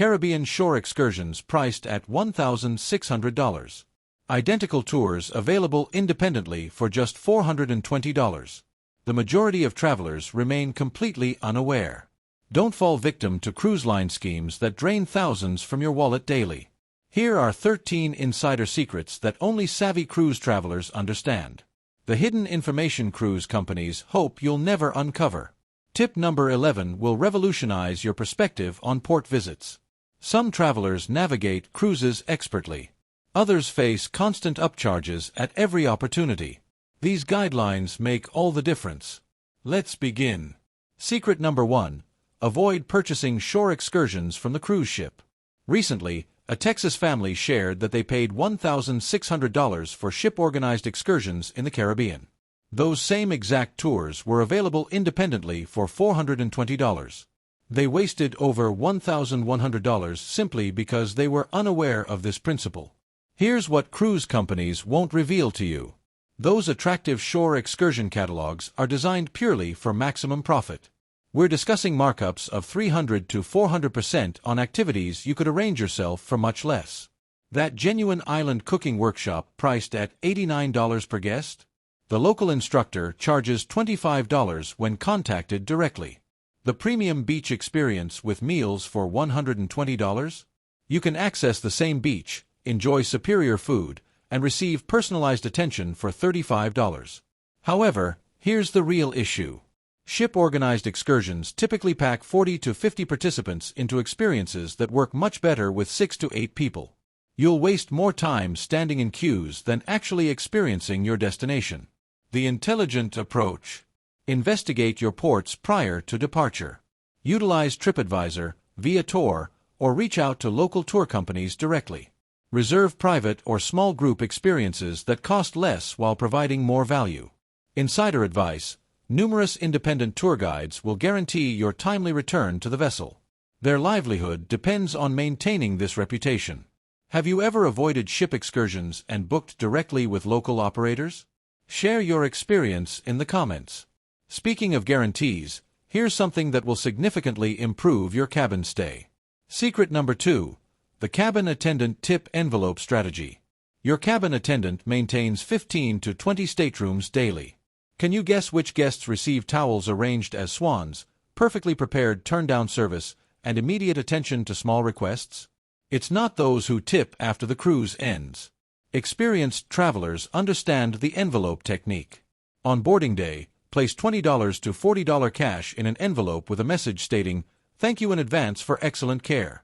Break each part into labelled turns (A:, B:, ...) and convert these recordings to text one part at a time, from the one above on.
A: Caribbean shore excursions priced at $1,600. Identical tours available independently for just $420. The majority of travelers remain completely unaware. Don't fall victim to cruise line schemes that drain thousands from your wallet daily. Here are 13 insider secrets that only savvy cruise travelers understand. The hidden information cruise companies hope you'll never uncover. Tip number 11 will revolutionize your perspective on port visits. Some travelers navigate cruises expertly. Others face constant upcharges at every opportunity. These guidelines make all the difference. Let's begin. Secret number 1. Avoid purchasing shore excursions from the cruise ship. Recently, a Texas family shared that they paid $1,600 for ship-organized excursions in the Caribbean. Those same exact tours were available independently for $420. They wasted over $1,100 simply because they were unaware of this principle. Here's what cruise companies won't reveal to you. Those attractive shore excursion catalogs are designed purely for maximum profit. We're discussing markups of 300 to 400% on activities you could arrange yourself for much less. That genuine island cooking workshop priced at $89 per guest? The local instructor charges $25 when contacted directly. The premium beach experience with meals for $120? You can access the same beach, enjoy superior food, and receive personalized attention for $35. However, here's the real issue. Ship-organized excursions typically pack 40 to 50 participants into experiences that work much better with 6 to 8 people. You'll waste more time standing in queues than actually experiencing your destination. The intelligent approach. Investigate your ports prior to departure. Utilize TripAdvisor, Viator, or reach out to local tour companies directly. Reserve private or small group experiences that cost less while providing more value. Insider advice. Numerous independent tour guides will guarantee your timely return to the vessel. Their livelihood depends on maintaining this reputation. Have you ever avoided ship excursions and booked directly with local operators? Share your experience in the comments. Speaking of guarantees, here's something that will significantly improve your cabin stay. Secret number 2. The cabin attendant tip envelope strategy. Your cabin attendant maintains 15 to 20 staterooms daily. Can you guess which guests receive towels arranged as swans, perfectly prepared turn-down service, and immediate attention to small requests? It's not those who tip after the cruise ends. Experienced travelers understand the envelope technique. On boarding day, place $20 to $40 cash in an envelope with a message stating, "Thank you in advance for excellent care."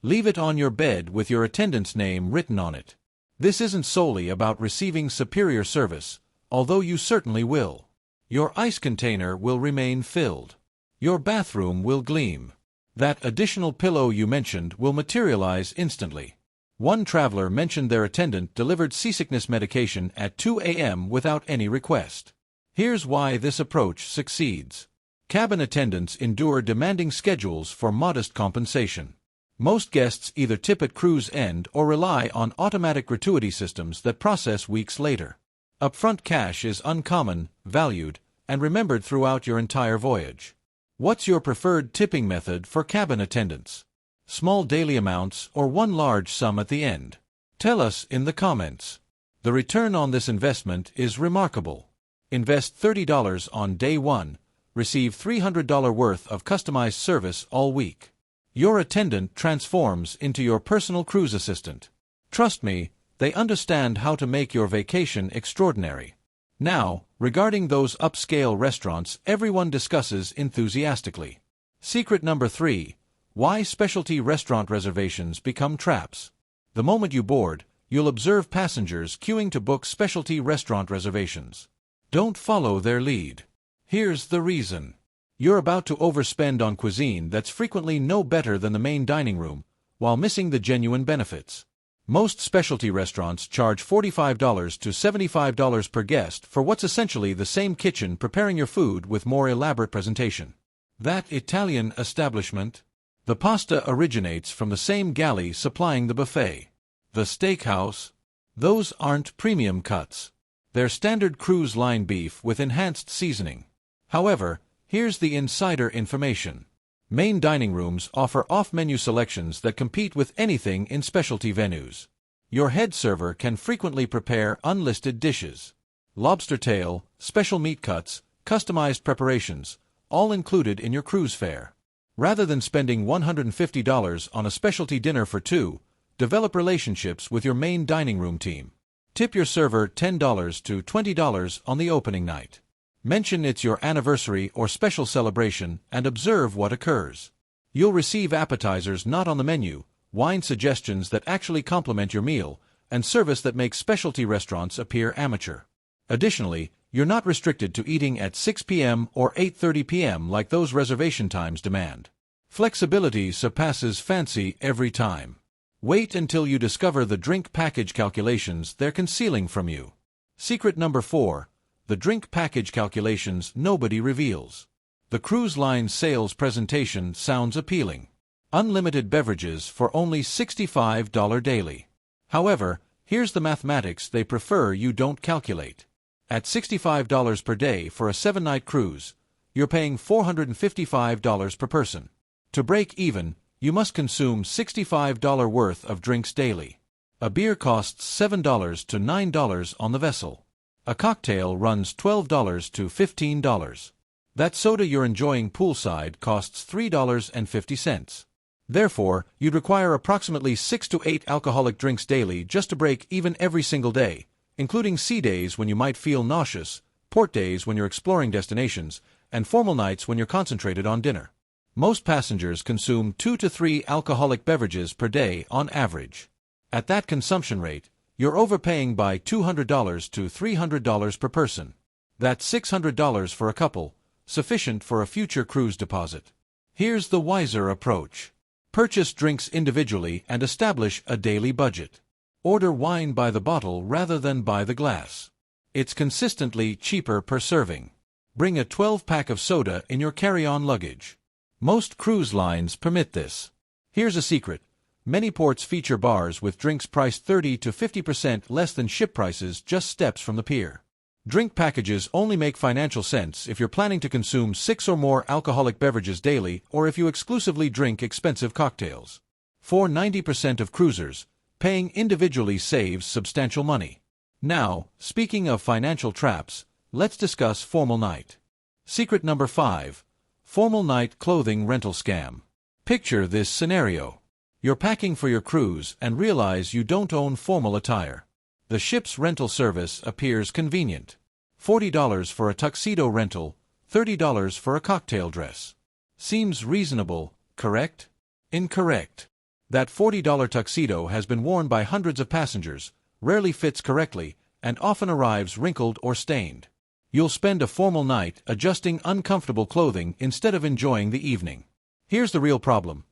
A: Leave it on your bed with your attendant's name written on it. This isn't solely about receiving superior service, although you certainly will. Your ice container will remain filled. Your bathroom will gleam. That additional pillow you mentioned will materialize instantly. One traveler mentioned their attendant delivered seasickness medication at 2 a.m. without any request. Here's why this approach succeeds. Cabin attendants endure demanding schedules for modest compensation. Most guests either tip at cruise end or rely on automatic gratuity systems that process weeks later. Upfront cash is uncommon, valued, and remembered throughout your entire voyage. What's your preferred tipping method for cabin attendants? Small daily amounts or one large sum at the end? Tell us in the comments. The return on this investment is remarkable. Invest $30 on day 1, receive $300 worth of customized service all week. Your attendant transforms into your personal cruise assistant. Trust me, they understand how to make your vacation extraordinary. Now, regarding those upscale restaurants everyone discusses enthusiastically. Secret number 3. Why specialty restaurant reservations become traps. The moment you board, you'll observe passengers queuing to book specialty restaurant reservations. Don't follow their lead. Here's the reason. You're about to overspend on cuisine that's frequently no better than the main dining room, while missing the genuine benefits. Most specialty restaurants charge $45 to $75 per guest for what's essentially the same kitchen preparing your food with more elaborate presentation. That Italian establishment? The pasta originates from the same galley supplying the buffet. The steakhouse? Those aren't premium cuts. They're standard cruise line beef with enhanced seasoning. However, here's the insider information. Main dining rooms offer off-menu selections that compete with anything in specialty venues. Your head server can frequently prepare unlisted dishes. Lobster tail, special meat cuts, customized preparations, all included in your cruise fare. Rather than spending $150 on a specialty dinner for two, develop relationships with your main dining room team. Tip your server $10 to $20 on the opening night. Mention it's your anniversary or special celebration and observe what occurs. You'll receive appetizers not on the menu, wine suggestions that actually complement your meal, and service that makes specialty restaurants appear amateur. Additionally, you're not restricted to eating at 6 p.m. or 8:30 p.m. like those reservation times demand. Flexibility surpasses fancy every time. Wait until you discover the drink package calculations they're concealing from you. Secret number 4. The drink package calculations nobody reveals. The cruise line's sales presentation sounds appealing. Unlimited beverages for only $65 daily. However, here's the mathematics they prefer you don't calculate. At $65 per day for a 7-night cruise, you're paying $455 per person. To break even, you must consume $65 worth of drinks daily. A beer costs $7 to $9 on the vessel. A cocktail runs $12 to $15. That soda you're enjoying poolside costs $3.50. Therefore, you'd require approximately 6 to 8 alcoholic drinks daily just to break even every single day, including sea days when you might feel nauseous, port days when you're exploring destinations, and formal nights when you're concentrated on dinner. Most passengers consume 2 to 3 alcoholic beverages per day on average. At that consumption rate, you're overpaying by $200 to $300 per person. That's $600 for a couple, sufficient for a future cruise deposit. Here's the wiser approach. Purchase drinks individually and establish a daily budget. Order wine by the bottle rather than by the glass. It's consistently cheaper per serving. Bring a 12-pack of soda in your carry-on luggage. Most cruise lines permit this. Here's a secret. Many ports feature bars with drinks priced 30 to 50% less than ship prices just steps from the pier. Drink packages only make financial sense if you're planning to consume 6 or more alcoholic beverages daily or if you exclusively drink expensive cocktails. For 90% of cruisers, paying individually saves substantial money. Now, speaking of financial traps, let's discuss formal night. Secret number 5. Formal night clothing rental scam. Picture this scenario. You're packing for your cruise and realize you don't own formal attire. The ship's rental service appears convenient. $40 for a tuxedo rental, $30 for a cocktail dress. Seems reasonable, correct? Incorrect. That $40 tuxedo has been worn by hundreds of passengers, rarely fits correctly, and often arrives wrinkled or stained. You'll spend a formal night adjusting uncomfortable clothing instead of enjoying the evening. Here's the real problem.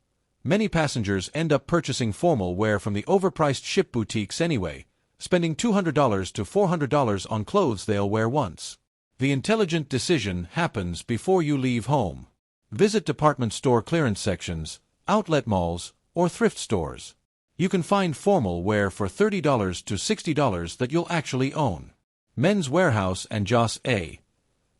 A: Many passengers end up purchasing formal wear from the overpriced ship boutiques anyway, spending $200 to $400 on clothes they'll wear once. The intelligent decision happens before you leave home. Visit department store clearance sections, outlet malls, or thrift stores. You can find formal wear for $30 to $60 that you'll actually own. Men's Warehouse and Joss A.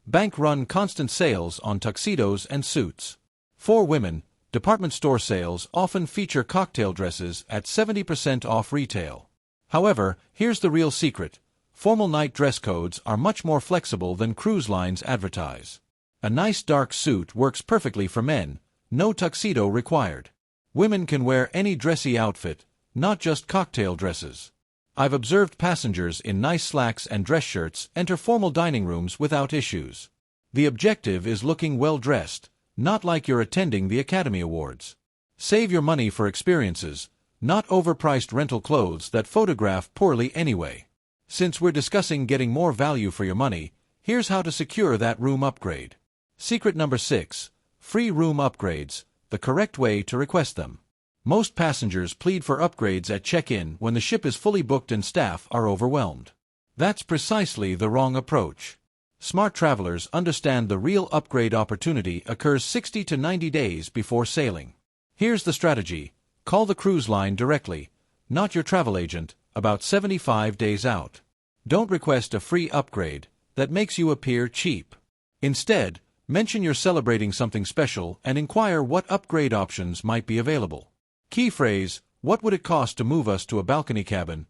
A: Bank run constant sales on tuxedos and suits. For women, department store sales often feature cocktail dresses at 70% off retail. However, here's the real secret. Formal night dress codes are much more flexible than cruise lines advertise. A nice dark suit works perfectly for men, no tuxedo required. Women can wear any dressy outfit, not just cocktail dresses. I've observed passengers in nice slacks and dress shirts enter formal dining rooms without issues. The objective is looking well-dressed, not like you're attending the Academy Awards. Save your money for experiences, not overpriced rental clothes that photograph poorly anyway. Since we're discussing getting more value for your money, here's how to secure that room upgrade. Secret number 6. Free room upgrades, the correct way to request them. Most passengers plead for upgrades at check-in when the ship is fully booked and staff are overwhelmed. That's precisely the wrong approach. Smart travelers understand the real upgrade opportunity occurs 60 to 90 days before sailing. Here's the strategy. Call the cruise line directly, not your travel agent, about 75 days out. Don't request a free upgrade that makes you appear cheap. Instead, Mention you're celebrating something special and inquire what upgrade options might be available. Key phrase, "What would it cost to move us to a balcony cabin?"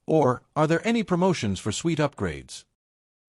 A: Or, "Are there any promotions for suite upgrades?"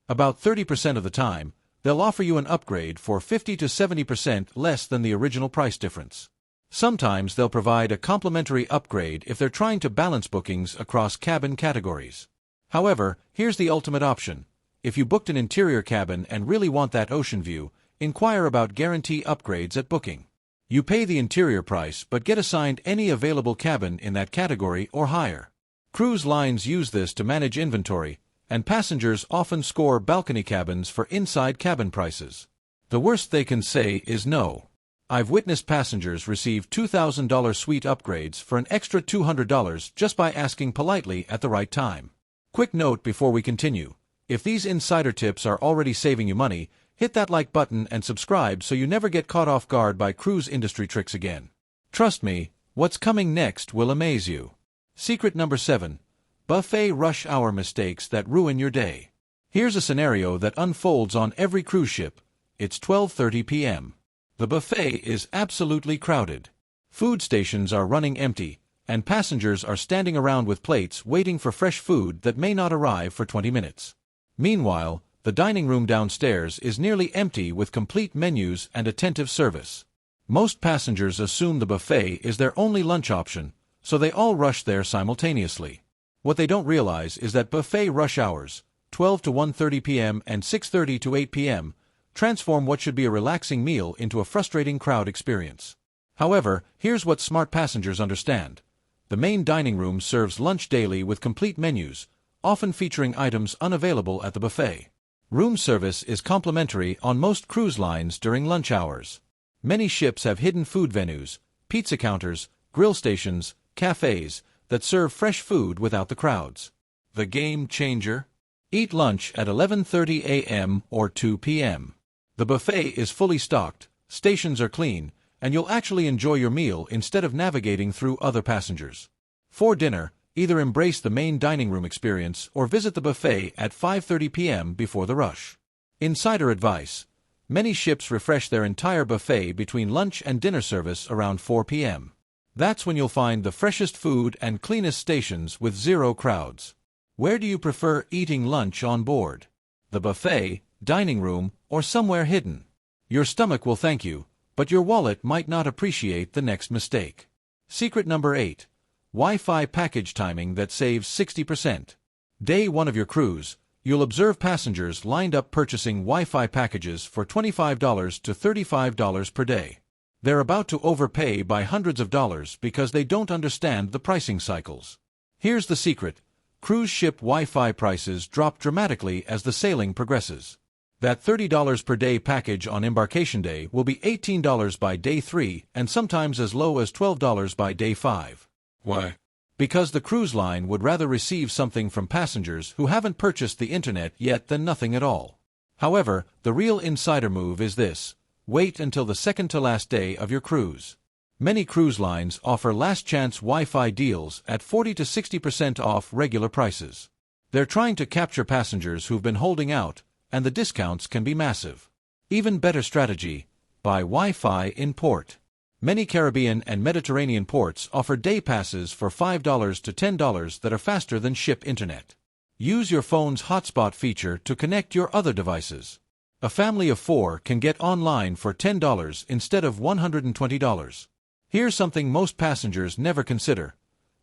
A: About 30% of the time, they'll offer you an upgrade for 50 to 70% less than the original price difference. Sometimes they'll provide a complimentary upgrade if they're trying to balance bookings across cabin categories. However, here's the ultimate option. If you booked an interior cabin and really want that ocean view, inquire about guarantee upgrades at booking. You pay the interior price but get assigned any available cabin in that category or higher. Cruise lines use this to manage inventory, and passengers often score balcony cabins for inside cabin prices. The worst they can say is no. I've witnessed passengers receive $2,000 suite upgrades for an extra $200 just by asking politely at the right time. Quick note before we continue. If these insider tips are already saving you money, hit that like button and subscribe so you never get caught off guard by cruise industry tricks again. Trust me, what's coming next will amaze you. Secret number 7. Buffet rush hour mistakes that ruin your day. Here's a scenario that unfolds on every cruise ship. It's 12:30 p.m. The buffet is absolutely crowded. Food stations are running empty, and passengers are standing around with plates waiting for fresh food that may not arrive for 20 minutes. Meanwhile, the dining room downstairs is nearly empty with complete menus and attentive service. Most passengers assume the buffet is their only lunch option, so they all rush there simultaneously. What they don't realize is that buffet rush hours, 12 to 1:30 p.m. and 6:30 to 8 p.m., transform what should be a relaxing meal into a frustrating crowd experience. However, here's what smart passengers understand. The main dining room serves lunch daily with complete menus, often featuring items unavailable at the buffet. Room service is complimentary on most cruise lines during lunch hours. Many ships have hidden food venues, pizza counters, grill stations, cafes, that serve fresh food without the crowds. The game changer? Eat lunch at 11:30 a.m. or 2 p.m. The buffet is fully stocked, stations are clean, and you'll actually enjoy your meal instead of navigating through other passengers. For dinner, either embrace the main dining room experience or visit the buffet at 5:30 p.m. before the rush. Insider advice. Many ships refresh their entire buffet between lunch and dinner service around 4 p.m. That's when you'll find the freshest food and cleanest stations with zero crowds. Where do you prefer eating lunch on board? The buffet, dining room, or somewhere hidden? Your stomach will thank you, but your wallet might not appreciate the next mistake. Secret number 8. Wi-Fi package timing that saves 60%. Day 1 of your cruise, you'll observe passengers lined up purchasing Wi-Fi packages for $25 to $35 per day. They're about to overpay by hundreds of dollars because they don't understand the pricing cycles. Here's the secret. Cruise ship Wi-Fi prices drop dramatically as the sailing progresses. That $30 per day package on embarkation day will be $18 by day 3 and sometimes as low as $12 by day 5. Why? Because the cruise line would rather receive something from passengers who haven't purchased the internet yet than nothing at all. However, the real insider move is this. Wait until the second to last day of your cruise. Many cruise lines offer last-chance Wi-Fi deals at 40 to 60% off regular prices. They're trying to capture passengers who've been holding out, and the discounts can be massive. Even better strategy, buy Wi-Fi in port. Many Caribbean and Mediterranean ports offer day passes for $5 to $10 that are faster than ship internet. Use your phone's hotspot feature to connect your other devices. A family of 4 can get online for $10 instead of $120. Here's something most passengers never consider.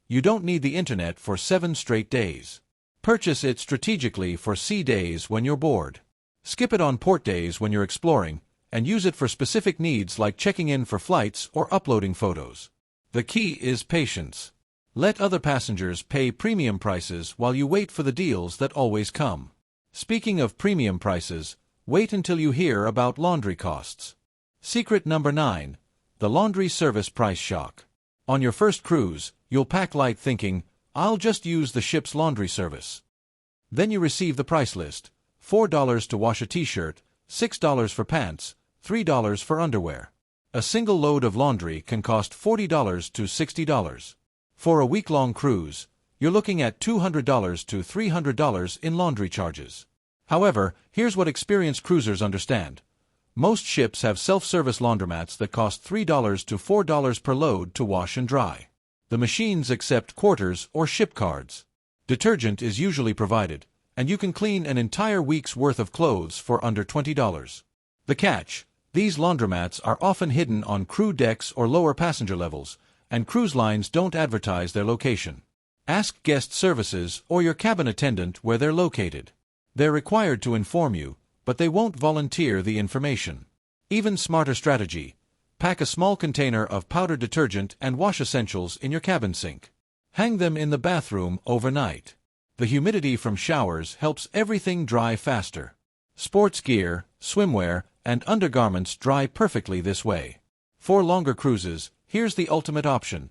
A: You don't need the internet for 7 straight days. Purchase it strategically for sea days when you're bored. Skip it on port days when you're exploring, and use it for specific needs like checking in for flights or uploading photos. The key is patience. Let other passengers pay premium prices while you wait for the deals that always come. Speaking of premium prices, wait until you hear about laundry costs. Secret number 9. The laundry service price shock. On your first cruise, you'll pack light thinking, I'll just use the ship's laundry service. Then you receive the price list. $4 to wash a t-shirt, $6 for pants, $3 for underwear. A single load of laundry can cost $40 to $60. For a week-long cruise, you're looking at $200 to $300 in laundry charges. However, here's what experienced cruisers understand. Most ships have self-service laundromats that cost $3 to $4 per load to wash and dry. The machines accept quarters or ship cards. Detergent is usually provided, and you can clean an entire week's worth of clothes for under $20. The catch: these laundromats are often hidden on crew decks or lower passenger levels, and cruise lines don't advertise their location. Ask guest services or your cabin attendant where they're located. They're required to inform you, but they won't volunteer the information. Even smarter strategy: pack a small container of powdered detergent and wash essentials in your cabin sink. Hang them in the bathroom overnight. The humidity from showers helps everything dry faster. Sports gear, swimwear, and undergarments dry perfectly this way. For longer cruises, here's the ultimate option.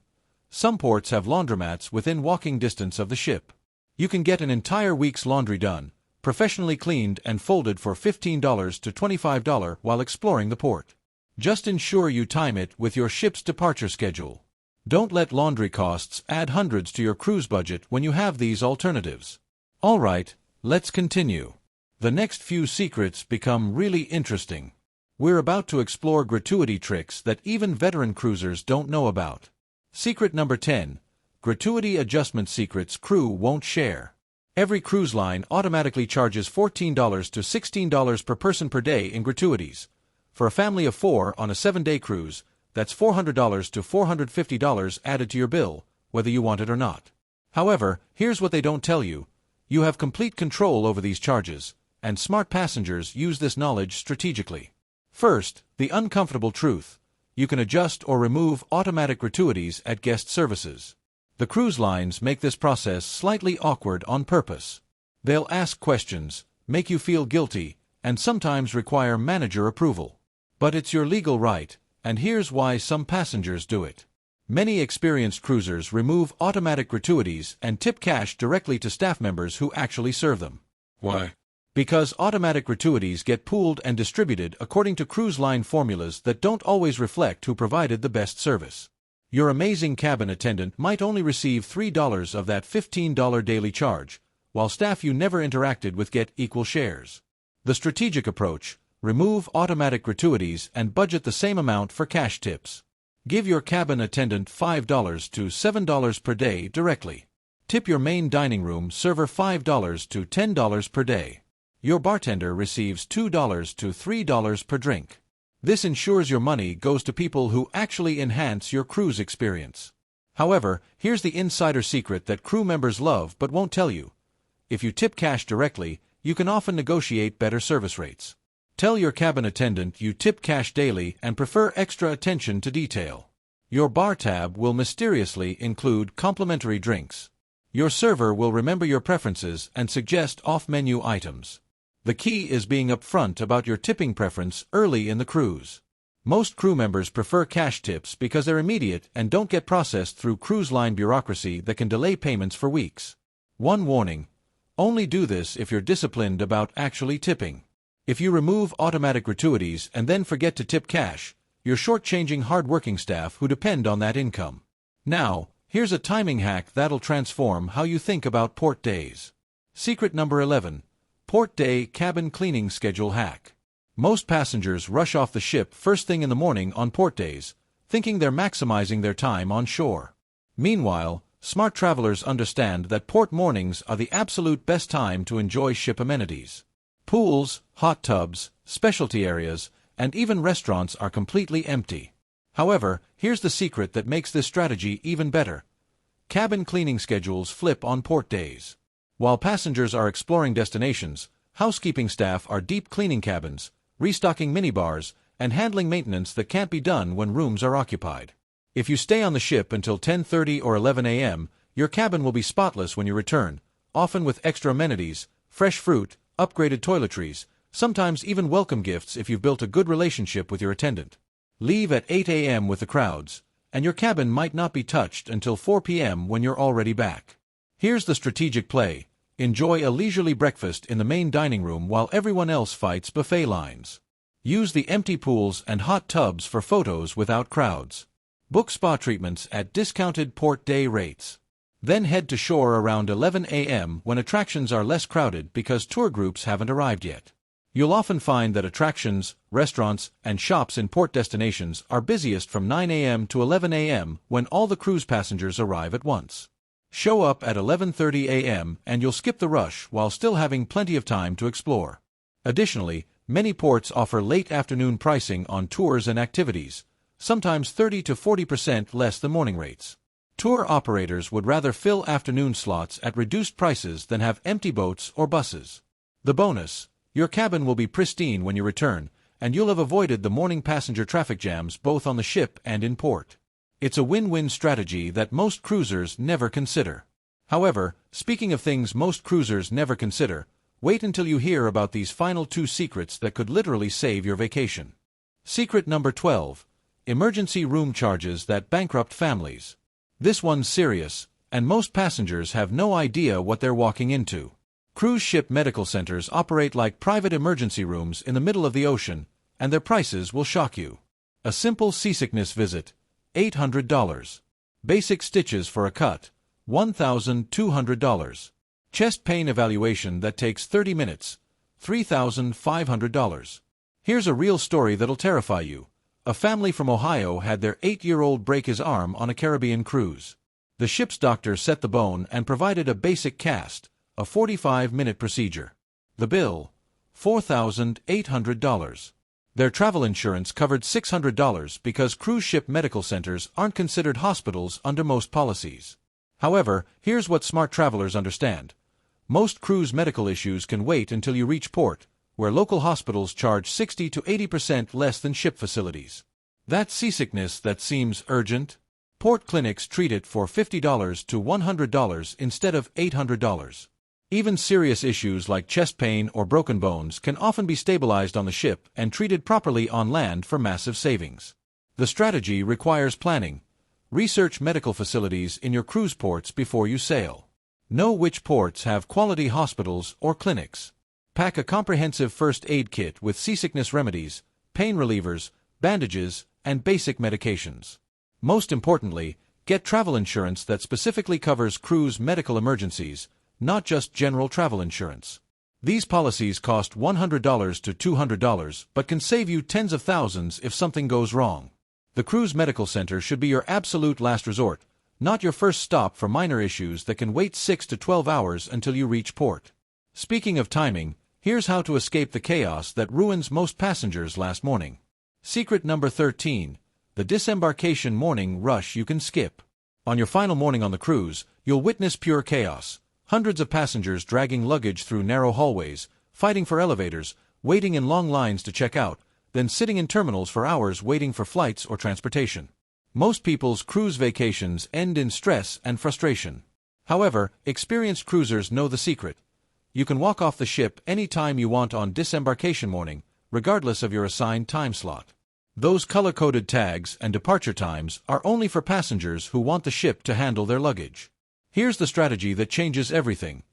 A: Some ports have laundromats within walking distance of the ship. You can get an entire week's laundry done, professionally cleaned and folded for $15 to $25 while exploring the port. Just ensure you time it with your ship's departure schedule. Don't let laundry costs add hundreds to your cruise budget when you have these alternatives. Alright, let's continue. The next few secrets become really interesting. We're about to explore gratuity tricks that even veteran cruisers don't know about. Secret number 10. Gratuity adjustment secrets crew won't share. Every cruise line automatically charges $14 to $16 per person per day in gratuities. For a family of 4 on a 7-day cruise, that's $400 to $450 added to your bill, whether you want it or not. However, here's what they don't tell you. You have complete control over these charges, and smart passengers use this knowledge strategically. First, the uncomfortable truth: you can adjust or remove automatic gratuities at guest services. The cruise lines make this process slightly awkward on purpose. They'll ask questions, make you feel guilty, and sometimes require manager approval. But it's your legal right, and here's why some passengers do it. Many experienced cruisers remove automatic gratuities and tip cash directly to staff members who actually serve them.
B: Why?
A: Because automatic gratuities get pooled and distributed according to cruise line formulas that don't always reflect who provided the best service. Your amazing cabin attendant might only receive $3 of that $15 daily charge, while staff you never interacted with get equal shares. The strategic approach: remove automatic gratuities and budget the same amount for cash tips. Give your cabin attendant $5 to $7 per day directly. Tip your main dining room server $5 to $10 per day. Your bartender receives $2 to $3 per drink. This ensures your money goes to people who actually enhance your cruise experience. However, here's the insider secret that crew members love but won't tell you. If you tip cash directly, you can often negotiate better service rates. Tell your cabin attendant you tip cash daily and prefer extra attention to detail. Your bar tab will mysteriously include complimentary drinks. Your server will remember your preferences and suggest off-menu items. The key is being upfront about your tipping preference early in the cruise. Most crew members prefer cash tips because they're immediate and don't get processed through cruise line bureaucracy that can delay payments for weeks. One warning: only do this if you're disciplined about actually tipping. If you remove automatic gratuities and then forget to tip cash, you're shortchanging hard-working staff who depend on that income. Now, here's a timing hack that'll transform how you think about port days. Secret number 11. Port Day Cabin Cleaning Schedule Hack. Most passengers rush off the ship first thing in the morning on port days, thinking they're maximizing their time on shore. Meanwhile, smart travelers understand that port mornings are the absolute best time to enjoy ship amenities. Pools, hot tubs, specialty areas, and even restaurants are completely empty. However, here's the secret that makes this strategy even better. Cabin cleaning schedules flip on port days. While passengers are exploring destinations, housekeeping staff are deep cleaning cabins, restocking minibars, and handling maintenance that can't be done when rooms are occupied. If you stay on the ship until 10:30 or 11 a.m., your cabin will be spotless when you return, often with extra amenities, fresh fruit, upgraded toiletries, sometimes even welcome gifts if you've built a good relationship with your attendant. Leave at 8 a.m. with the crowds, and your cabin might not be touched until 4 p.m. when you're already back. Here's the strategic play: enjoy a leisurely breakfast in the main dining room while everyone else fights buffet lines. Use the empty pools and hot tubs for photos without crowds. Book spa treatments at discounted port day rates. Then head to shore around 11 a.m. when attractions are less crowded because tour groups haven't arrived yet. You'll often find that attractions, restaurants, and shops in port destinations are busiest from 9 a.m. to 11 a.m. when all the cruise passengers arrive at once. Show up at 11:30 a.m. and you'll skip the rush while still having plenty of time to explore. Additionally, many ports offer late afternoon pricing on tours and activities, sometimes 30 to 40% less than morning rates. Tour operators would rather fill afternoon slots at reduced prices than have empty boats or buses. The bonus: your cabin will be pristine when you return, and you'll have avoided the morning passenger traffic jams both on the ship and in port. It's a win-win strategy that most cruisers never consider. However, speaking of things most cruisers never consider, wait until you hear about these final 2 secrets that could literally save your vacation. Secret number 12. Emergency room charges that bankrupt families. This one's serious, and most passengers have no idea what they're walking into. Cruise ship medical centers operate like private emergency rooms in the middle of the ocean, and their prices will shock you. A simple seasickness visit, $800. Basic stitches for a cut, $1,200. Chest pain evaluation that takes 30 minutes, $3,500. Here's a real story that'll terrify you. A family from Ohio had their 8-year-old break his arm on a Caribbean cruise. The ship's doctor set the bone and provided a basic cast, a 45-minute procedure. The bill, $4,800. Their travel insurance covered $600 because cruise ship medical centers aren't considered hospitals under most policies. However, here's what smart travelers understand. Most cruise medical issues can wait until you reach port, where local hospitals charge 60 to 80% less than ship facilities. That's seasickness that seems urgent. Port clinics treat it for $50 to $100 instead of $800. Even serious issues like chest pain or broken bones can often be stabilized on the ship and treated properly on land for massive savings. The strategy requires planning. Research medical facilities in your cruise ports before you sail. Know which ports have quality hospitals or clinics. Pack a comprehensive first aid kit with seasickness remedies, pain relievers, bandages, and basic medications. Most importantly, get travel insurance that specifically covers cruise medical emergencies, not just general travel insurance. These policies cost $100 to $200 but can save you tens of thousands if something goes wrong. The cruise medical center should be your absolute last resort, not your first stop for minor issues that can wait 6 to 12 hours until you reach port. Speaking of timing, here's how to escape the chaos that ruins most passengers last morning. Secret number 13. The disembarkation morning rush you can skip. On your final morning on the cruise, you'll witness pure chaos. Hundreds of passengers dragging luggage through narrow hallways, fighting for elevators, waiting in long lines to check out, then sitting in terminals for hours waiting for flights or transportation. Most people's cruise vacations end in stress and frustration. However, experienced cruisers know the secret. You can walk off the ship any time you want on disembarkation morning, regardless of your assigned time slot. Those color-coded tags and departure times are only for passengers who want the ship to handle their luggage. Here's the strategy that changes everything.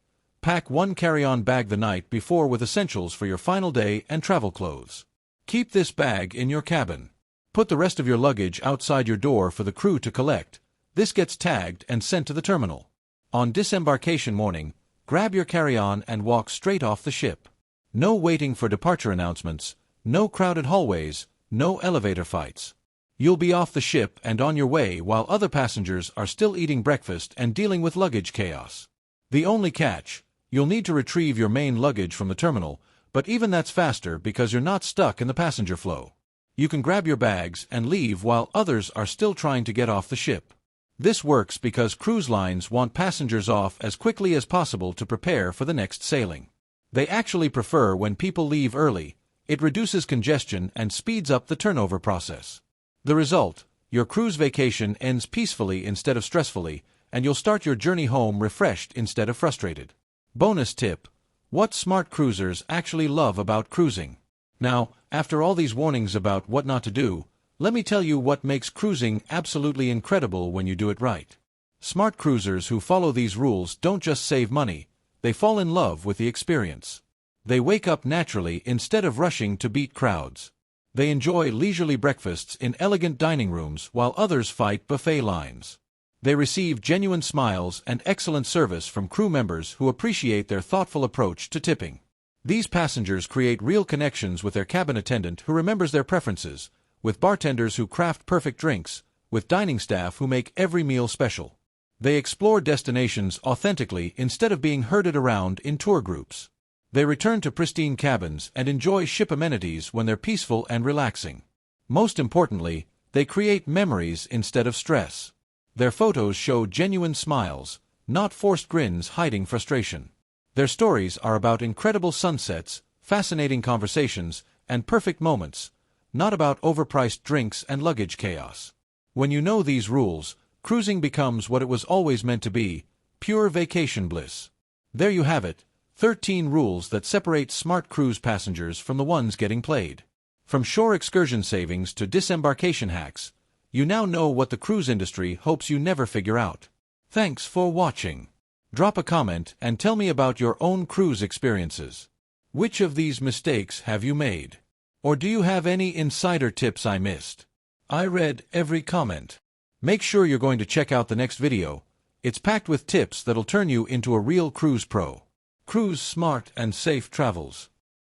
A: Pack one carry-on bag the night before with essentials for your final day and travel clothes. Keep this bag in your cabin. Put the rest of your luggage outside your door for the crew to collect. This gets tagged and sent to the terminal. On disembarkation morning, grab your carry-on and walk straight off the ship. No waiting for departure announcements, no crowded hallways, no elevator fights. You'll be off the ship and on your way while other passengers are still eating breakfast and dealing with luggage chaos. The only catch: you'll need to retrieve your main luggage from the terminal, but even that's faster because you're not stuck in the passenger flow. You can grab your bags and leave while others are still trying to get off the ship. This works because cruise lines want passengers off as quickly as possible to prepare for the next sailing. They actually prefer when people leave early. It reduces congestion and speeds up the turnover process. The result: your cruise vacation ends peacefully instead of stressfully, and you'll start your journey home refreshed instead of frustrated. Bonus tip: what smart cruisers actually love about cruising. Now, after all these warnings about what not to do, let me tell you what makes cruising absolutely incredible when you do it right. Smart cruisers who follow these rules don't just save money, they fall in love with the experience. They wake up naturally instead of rushing to beat crowds. They enjoy leisurely breakfasts in elegant dining rooms while others fight buffet lines. They receive genuine smiles and excellent service from crew members who appreciate their thoughtful approach to tipping. These passengers create real connections with their cabin attendant who remembers their preferences, with bartenders who craft perfect drinks, with dining staff who make every meal special. They explore destinations authentically instead of being herded around in tour groups. They return to pristine cabins and enjoy ship amenities when they're peaceful and relaxing. Most importantly, they create memories instead of stress. Their photos show genuine smiles, not forced grins hiding frustration. Their stories are about incredible sunsets, fascinating conversations, and perfect moments, not about overpriced drinks and luggage chaos. When you know these rules, cruising becomes what it was always meant to be, pure vacation bliss. There you have it, 13 rules that separate smart cruise passengers from the ones getting played. From shore excursion savings to disembarkation hacks, you now know what the cruise industry hopes you never figure out. Thanks for watching. Drop a comment and tell me about your own cruise experiences. Which of these mistakes have you made? Or do you have any insider tips I missed? I read every comment. Make sure you're going to check out the next video. It's packed with tips that'll turn you into a real cruise pro. Cruise smart and safe travels.